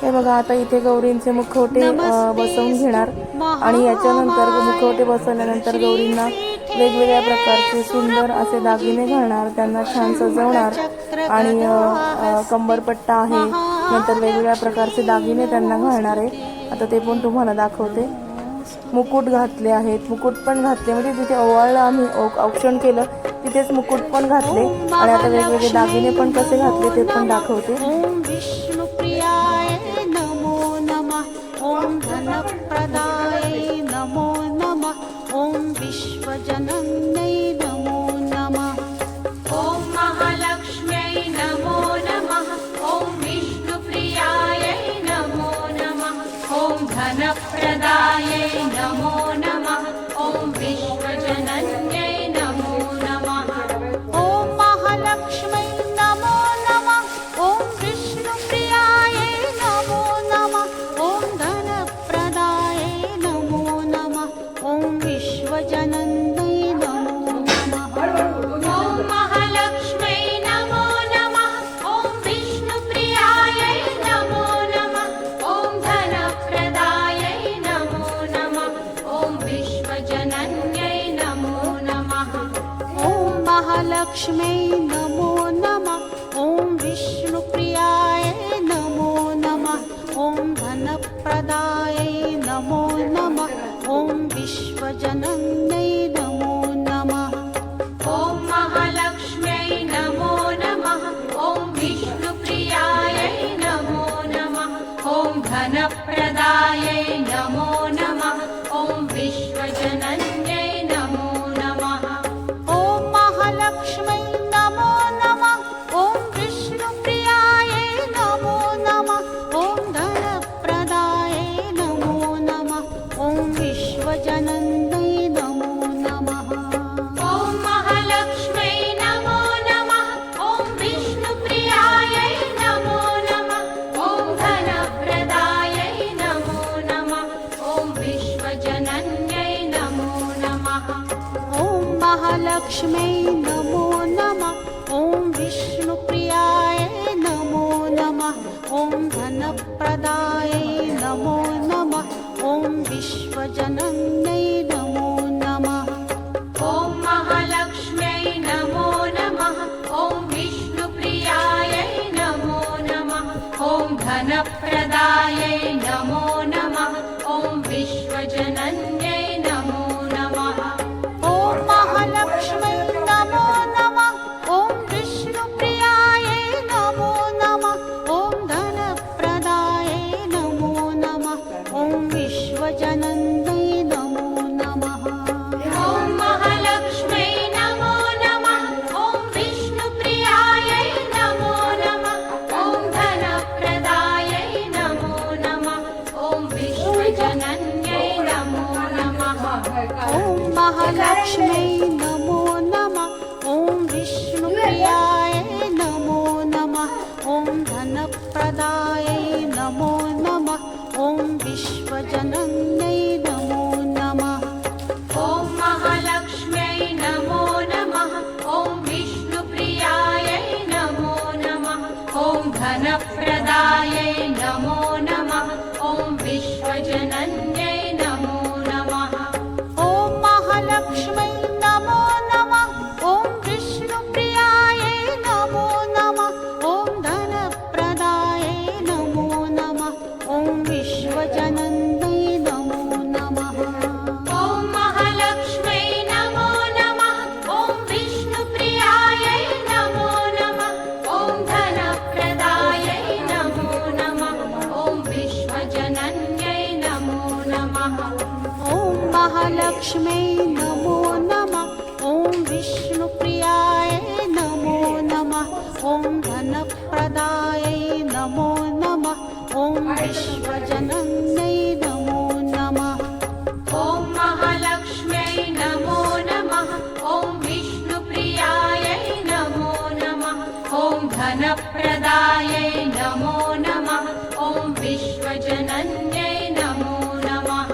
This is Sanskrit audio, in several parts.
हे बघा, आता इथे गौरींचे मुखवटे बसवून घेणार आणि याच्यानंतर मुखवटे बसवल्यानंतर गौरींना वेगवेगळ्या प्रकारचे सुंदर असे दागिने घालणार, त्यांना छान सजवणार आणि कंबरपट्टा आहे, नंतर वेगवेगळ्या प्रकारचे दागिने त्यांना घालणार आहे। आता ते पण तुम्हाला दाखवते। मुकुट घातले आहेत, मुकुट पण घातले, म्हणजे जिथे ओवाळलं आम्ही औक्षण केलं तिथेच मुकुट पण घातले आणि आता वेगवेगळे दागिने पण कसे घातले ते पण दाखवते। ओम विष्णुप्रियाय नमो नमः, ओम धनप्रदाय नमो नमः, ओम विश्वजनन्यै नमो नमः, ओम महालक्ष्म्यै नमो नमः, ओम विष्णुप्रियायै नमो नमः, ओम धनप्रदायै नमो नमः, ओम विश्वजनन्यै नमो नमः, ओम महालक्ष्म्यै नमो नमः, ओम विष्णुप्रियाय नमो नमः, ओम धनप्रदाय नमो नमः, ओम विश्वजनन्यै नमो नमः, ओम महालक्ष्म्यै नमो नमः, ओम विष्णुप्रियायै नमो नमः, ओम धनप्रदायै नमो नमः, ओम विश्वजनन्यै नमो नमः, ओम महालक्ष्म्यै नमो नमः, ओम विष्णुप्रियाय नमो नमः, ओम धनप्रदाय नमो नमः, ओम विश्वजनन्यै नमो नमः, ओम महालक्ष्म्यै नमो नमः, ओम विष्णुप्रियायै नमो नमः, ओम धनप्रदायै नमो नमः, ओम विश्वजनन्यै नमो नमः, ओम महालक्ष्म्यै नमो नमः, ओम विष्णुप्रियाय नमो नमः, ओम धनप्रदाय नमो नमः, ओम विश्वजनन्यै नमो नमः, ओम महालक्ष्म्यै नमो नमः, ओम विष्णुप्रियायै नमो नमः, ओम धनप्रदायै नमो नमः, ओम विश्वजनन्यै नमो नमः, ओम महालक्ष्म्यै नमो नमः, ओम विष्णुप्रियाय नमो नमः, ओम धनप्रदाय नमो नमः, ओम विश्वजनन्यै नमो नमः, ओम महालक्ष्म्यै नमो नमः, ओम विष्णुप्रियायै नमो नमः, ओम धनप्रदायै नमो नमः, ओम विश्वजनन्यै नमो नमः, ओम महालक्ष्म्यै नमो नमः, ओम विष्णुप्रियाय नमो नमः, ओम धनप्रदाय नमो नमः, ओम विश्वजनन्यै नमो नमः, ओम महालक्ष्म्यै नमो नमः, ओम विष्णुप्रियायै नमो नमः, ओम धनप्रदायै नमो नमः, ओम विश्वजनन्यै नमो नमः, ओम महालक्ष्म्यै नमो नमः, ओम विष्णुप्रियाय नमो नमः, ओम धनप्रदाय नमो नमः, ओम विश्वजनन्यै नमो नमः, ओम महालक्ष्म्यै नमो नमः, ओम विष्णुप्रियायै नमो नमः, ओम धनप्रदायै नमो नमः, ओम विश्वजनन्यै नमो नमः, ओम महालक्ष्म्यै नमो नमः, ओम विष्णुप्रियाय नमो नमः, ओम धनप्रदाय नमो नमः, ओम विश्वजनन्यै नमो नमः, ओम महालक्ष्म्यै नमो नमः, ओम विष्णुप्रियायै नमो नमः, ओम धनप्रदायै नमो नमः, ओम विश्वजनन्यै नमो नमः, ओम महालक्ष्म्यै नमो नमः, ओम विष्णुप्रियाय नमो नमः, ओम धनप्रदाय नमो नमः, ओम विश्वजनन्यै नमो नमः, ओम महालक्ष्म्यै नमो नमः, ओम विष्णुप्रियायै नमो नमः, ओम धनप्रदायै नमो नमः, ओम विश्वजनन्यै नमो नमः,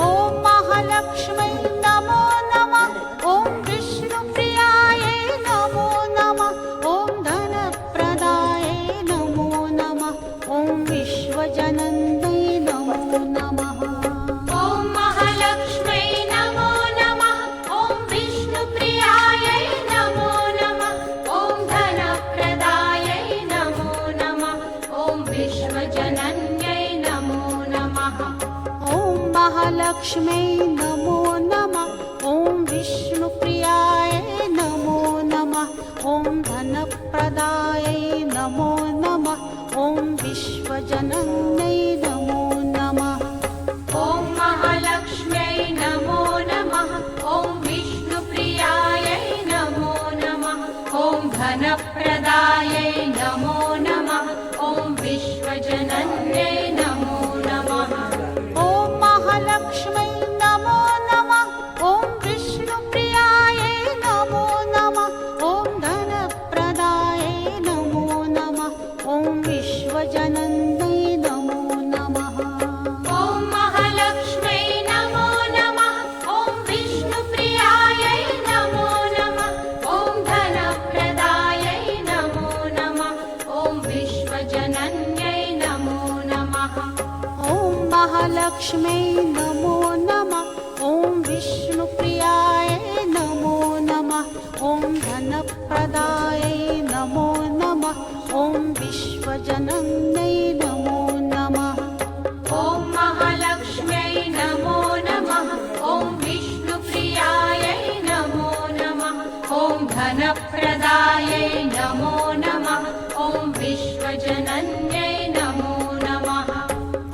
ओम महालक्ष्म्यै नमो नमः, ओम विष्णुप्रियाय नमो नमः, ओम धनप्रदाय नमो नमः, ओम विश्व विश्वजनन्यै नमो नमः। ॐ महालक्ष्म्यै नमो नमः। ॐ विष्णुप्रियायै नमो नमः। ॐ धनप्रदायै नमो नमः। ॐ विश्वजनन्यै नमो नमः। ॐ महालक्ष्म्यै नमो नमः। ॐ विष्णुप्रियाय नमो नमः। ॐ धनप्रदायै नमो नमः। ॐ विश्वजनन्यै नमो नमः। ॐ महालक्ष्म्यै नमो नमः। ॐ विष्णुप्रियायै नमो नमः। ॐ धनप्रदायै नमो नमः। ॐ विश्वजनन्यै नमो नमः। ॐ महालक्ष्म्यै नमो नमः। ॐ विष्णुप्रियायै नमो नमः। ॐ धनप्रदायै नमो नमः। ॐ विश्वजनन्यै नमो नमः। ॐ महालक्ष्म्यै नमो नमः। ॐ विष्णुप्रियायै नमो नमः। ॐ धनप्रदायै नमो नमः। ॐ विश्वजनन्यै नमो नमः। ॐ महालक्ष्म्यै नमो नमः। ॐ विष्णुप्रियाय नमो नमः। ॐ धनप्रदायै नमो नमः। ॐ विश्वजनन्यै नमो नमः। ॐ महालक्ष्म्यै नमो नमः। ॐ विष्णुप्रियायै नमो नमः। ॐ धनप्रदायै नमो नमः। ॐ विश्वजनन्यै नमो नमः।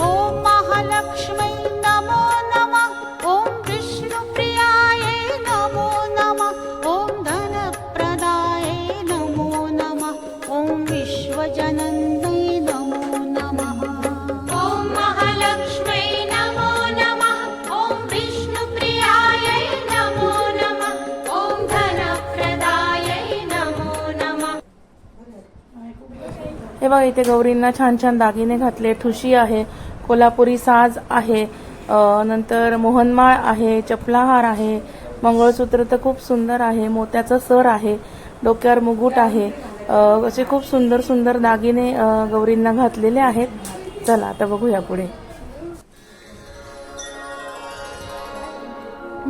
ॐ महालक्ष्म्यै नमो नमः। ॐ विष्णुप्रियायै नमो नमः। ॐ धनप्रदायै नमो नमः। ॐ विश्वजनन्यै नमो नमः। ॐ महालक्ष्म्यै नमो नमः। ॐ विष्णुप्रियायै नमो नमः। ॐ धनप्रदायै नमो नमः। हे बघा, इथे गौरींना छान छान दागिने घातले, ठुशी आहे, कोल्हापुरी साज आहे, नंतर मोहनमाळ आहे, चपलाहार आहे, मंगळसूत्र तर खूप सुंदर आहे, मोत्याचं सर आहे, डोक्यावर मुकुट आहे, असे खूप सुंदर सुंदर दागिने गौरींना घातलेले आहेत. चला आता बघूया पुढे.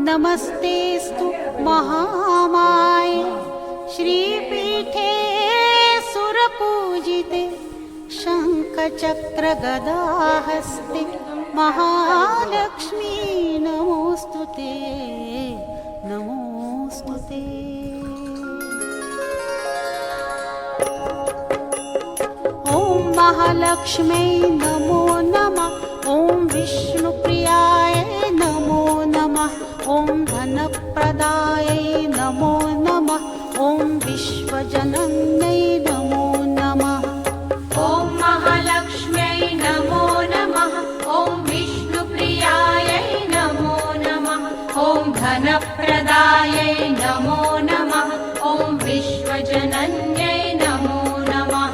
नमस्तेस्तु महामाये श्रीपीठे सुरपूजिते शङ्खचक्रगदाहस्ते महालक्ष्मी नमोऽस्तु ते नमोऽस्तु ते। ॐ महालक्ष्म्यै नमो नमः। ॐ विष्णुप्रियाय नमो नमः। ॐ धनप्रदायै नमो नमः। ॐ विश्वजनन्यै नमो नमः। ॐ महालक्ष्म्यै नमो नमः। ॐ विष्णुप्रियायै नमो नमः। ॐ धनप्रदायै नमो नमः। ॐ विश्वजनन्यै नमो नमः।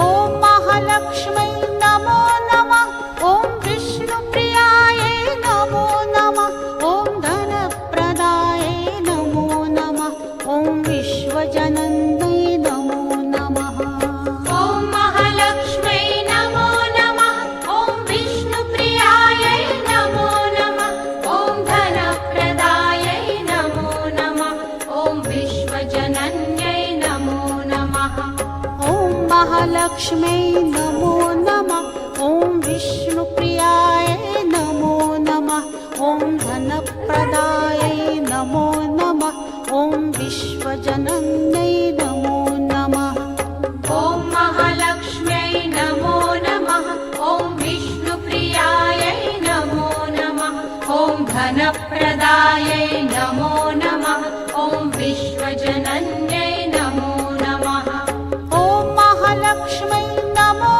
ॐ महालक्ष्म्यै नमो नमः। ॐ विष्णुप्रियायै नमो नमः। ॐ धनप्रदायै नमो नमः। ॐ विश्वजनन्यै नमो नमः। ॐ महालक्ष्म्यै नमो नमः। ॐ विष्णुप्रियायै नमो नमः। ॐ धनप्रदायै नमो नमः। ॐ विश्वजनन्यै नमो नमः। ॐ महालक्ष्म्यै नमो नमः। ॐ विष्णुप्रियाय नमो नमः। ॐ धनप्रदायै नमो नमः। ॐ विश्वजनन्यै नमो नमः। ॐ महालक्ष्म्यै नमो नमः। ॐ विष्णुप्रियायै नमो नमः। ॐ धनप्रदायै नमो नमः। ॐ विश्वजनन्यै नमो नमः। ॐ महालक्ष्म्यै नमो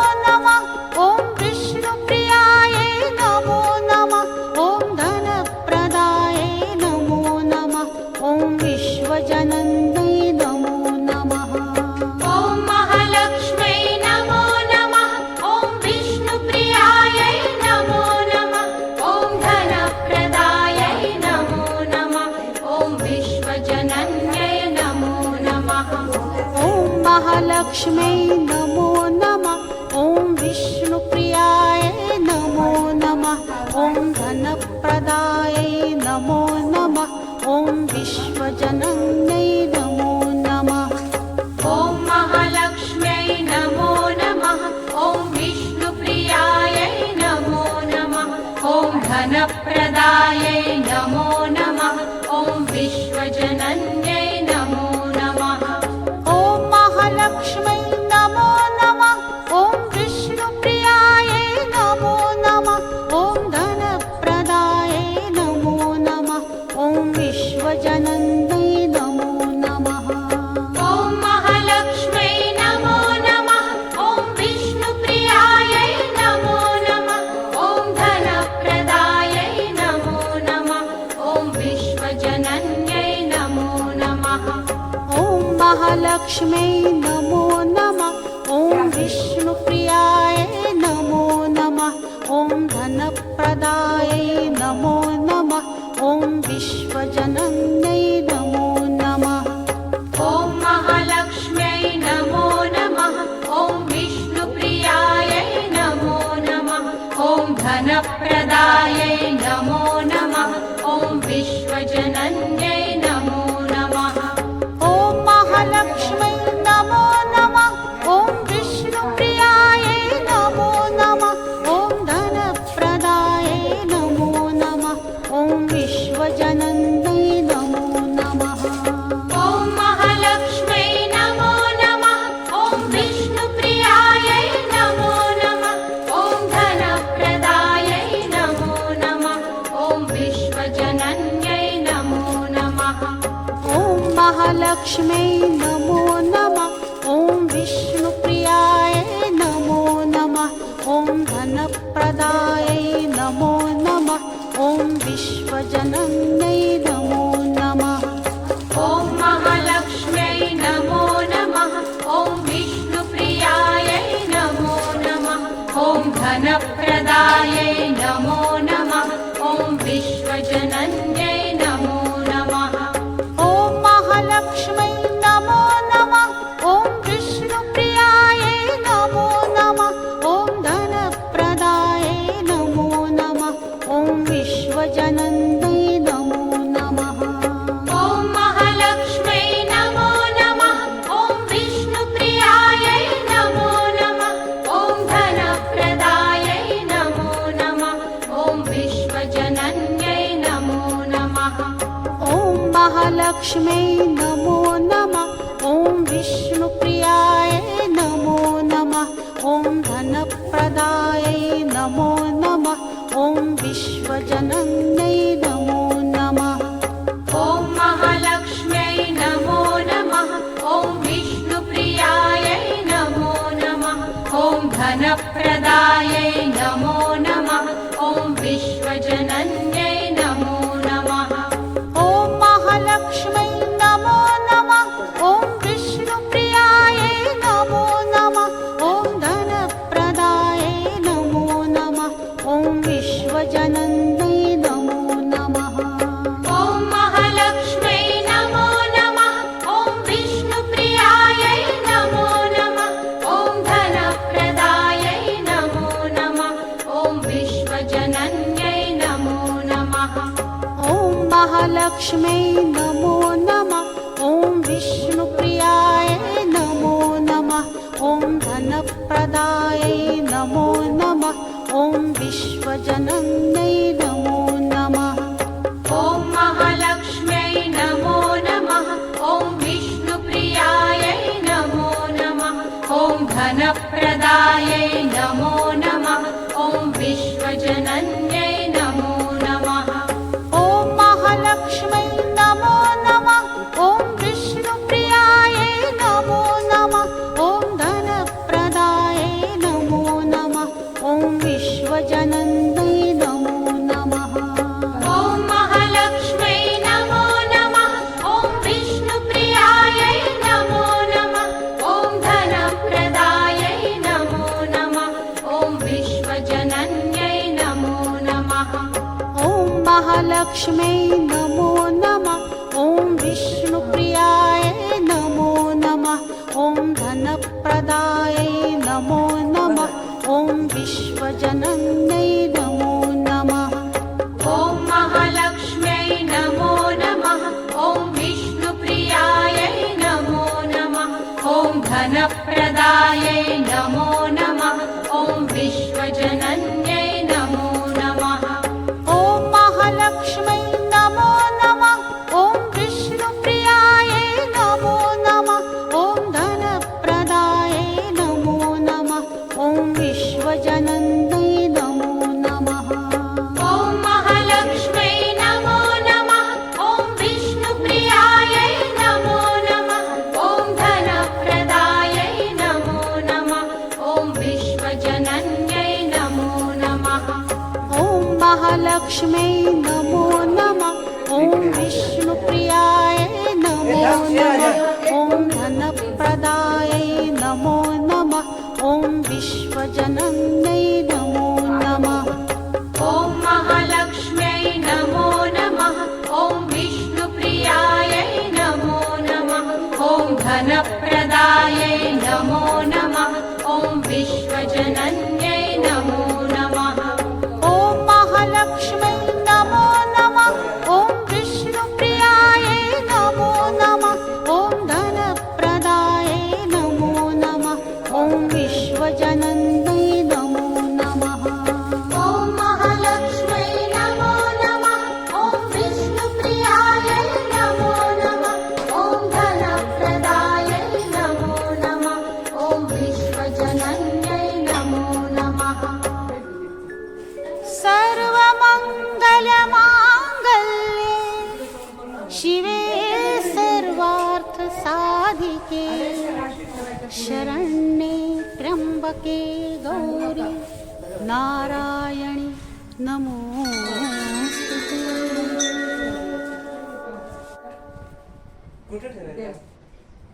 धनप्रदायै नमो नमः ॐ विश्वजनन्यै नमो नमः ॐ महालक्ष्म्यै नमो नमः ॐ विष्णुप्रियायै नमो नमः ॐ धनप्रदायै नमो नमः ॐ विश्वजनन्यै नमो नमः ॐ महालक्ष्म्यै नमो नमः ॐ विष्णुप्रियायै नमो नमः ॐ धनप्रदायै नमो नमः ॐ विश्वजनन्यै नमो नमः ॐ महालक्ष्म्यै नमो नमः ॐ विष्णुप्रियायै नमो नमः ॐ धनप्रदायै नमो नमः ॐ विश्वजनन्यै नमो नमः ॐ महालक्ष्म्यै नमो नमः ॐ विष्णुप्रियायै नमो नमः ॐ धनप्रदायै नमो नमः ॐ विश्वजनन्यै नमो नमः ॐ महालक्ष्म्यै नमो नमः ॐ विष्णुप्रियायै नमो नमः ॐ धनप्रदायै नमो नमः ॐ विश्वजनन्यै नमो नमः ॐ महालक्ष्म्यै नमो नमः ॐ विष्णुप्रियायै नमो नमः ॐ धनप्रदायै नमो नमः ॐ विश्वजनन्यै नमो नमः ॐ महालक्ष्म्यै नमो नमः ॐ विष्णुप्रियायै नमो नमः ॐ धनप्रदायै नमो नमः ॐ विश्वजनन्यै नमो नमः ॐ महालक्ष्म्यै नमो नमः ॐ विष्णुप्रियायै नमो नमः ॐ धनप्रदायै नमो नमः ॐ विश्वजनन्यै नमो नमः ॐ महालक्ष्म्यै नमो नमः ॐ विष्णुप्रियायै नमो नमः ॐ धनप्रदायै नमो नमः ॐ विश्वजनन्यै नमो नमः ॐ महालक्ष्म्यै नमो नमः ॐ विष्णुप्रियायै नमो नमः ॐ धनप्रदायै नमो नमः ॐ विश्वजनन्यै नमो नमः ॐ महालक्ष्म्यै नमो नमः ॐ विष्णुप्रियायै नमो नमः ॐ धनप्रदायै नमो नमः ॐ विश्वजनन्यै नमो नमः ॐ महालक्ष्म्यै नमो नमः ॐ विष्णुप्रियायै नमो नमः ॐ धनप्रदायै नमो नमः ॐ विश्वजनन्यै नमो नमः ॐ महालक्ष्म्यै नमो नमः ॐ विष्णुप्रियायै नमो नमः ॐ धनप्रदायै नमो नमः ॐ विश्वजनन्यै नमो नमः ॐ महालक्ष्म्यै नमो नमः ॐ विष्णुप्रियायै नमो नमः ॐ धनप्रदायै नमो नमः ॐ विश्वजनन्यै नमो नमः ॐ महालक्ष्म्यै नमो नमः ॐ विष्णुप्रियायै नमो नमः ॐ धनप्रदायै नमो नमः ॐ विश्वजनन्यै नमो नमः ॐ महालक्ष्म्यै नमो नमः ॐ विष्णुप्रियायै नमो नमः ॐ धनप्रदायै नमो नमः ॐ विश्वजनन्यै नमो नमः ॐ महालक्ष्म्यै नमो नमः ॐ विष्णुप्रियायै नमो नमः ॐ धनप्रदायै नमो नमः ॐ विश्वजनन्यै नमो नमः ॐ महालक्ष्म्यै नमो नमः ॐ विष्णुप्रियायै नमो नमः ॐ धनप्रदायै नमो नमः ॐ विश्वजनन्यै नमो नमः ॐ महालक्ष्म्यै नमो नमः ॐ विष्णुप्रियायै नमो नमः ॐ धनप्रदायै नमो नमः ॐ विश्वजनन्यै नमो नमः ॐ महालक्ष्म्यै नमो नमः ॐ विष्णुप्रियायै नमो नमः ॐ धनप्रदायै नमो नमः ॐ विश्वजनन्यै नमो नमः महालक्ष्म्यै नमो नमः ॐ विष्णुप्रियाय नमो नमः ॐ धनप्रदायै नमो नमः ॐ विश्वजनन्यै नमो नमः ॐ महालक्ष्म्यै नमो नमः ॐ विष्णुप्रियायै नमो नमः ॐ धनप्रदायै नमो नमः ॐ विश्वजनन्यै नमो नमः ॐ महालक्ष्म्यै नमो नमः ॐ विष्णुप्रियायै नमो नमः ॐ धनप्रदायै नमो नमः ॐ विश्वजनन्यै नमो नमः ॐ महालक्ष्म्यै नमो नमः ॐ विष्णुप्रियायै नमो नमः ॐ धनप्रदायै नमो नमः ॐ विश्वजनन्यै नमो नमः सर्वमङ्गलमाङ्गल्ये शिवे सर्वार्थसाधिके शरण्ये त्र्यम्बके गौरी नारायणी नमोस्तुते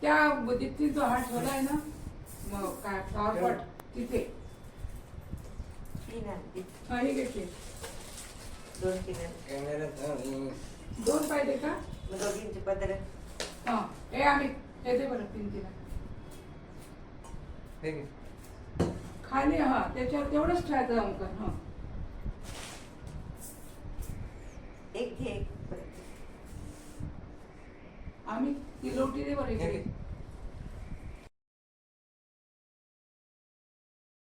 त्या दीप्ती जो हात ठेवलाय ना मग काय पॉवरपॉट तिथे हा, हे घेतले दोन पाहिजे का हा हे आम्ही हे दे बरं पिंकीला खाली हा त्याच्यावर तेवढंच ठेवायचं अंकन हा आम्ही ती लोटी दे बरं इकडे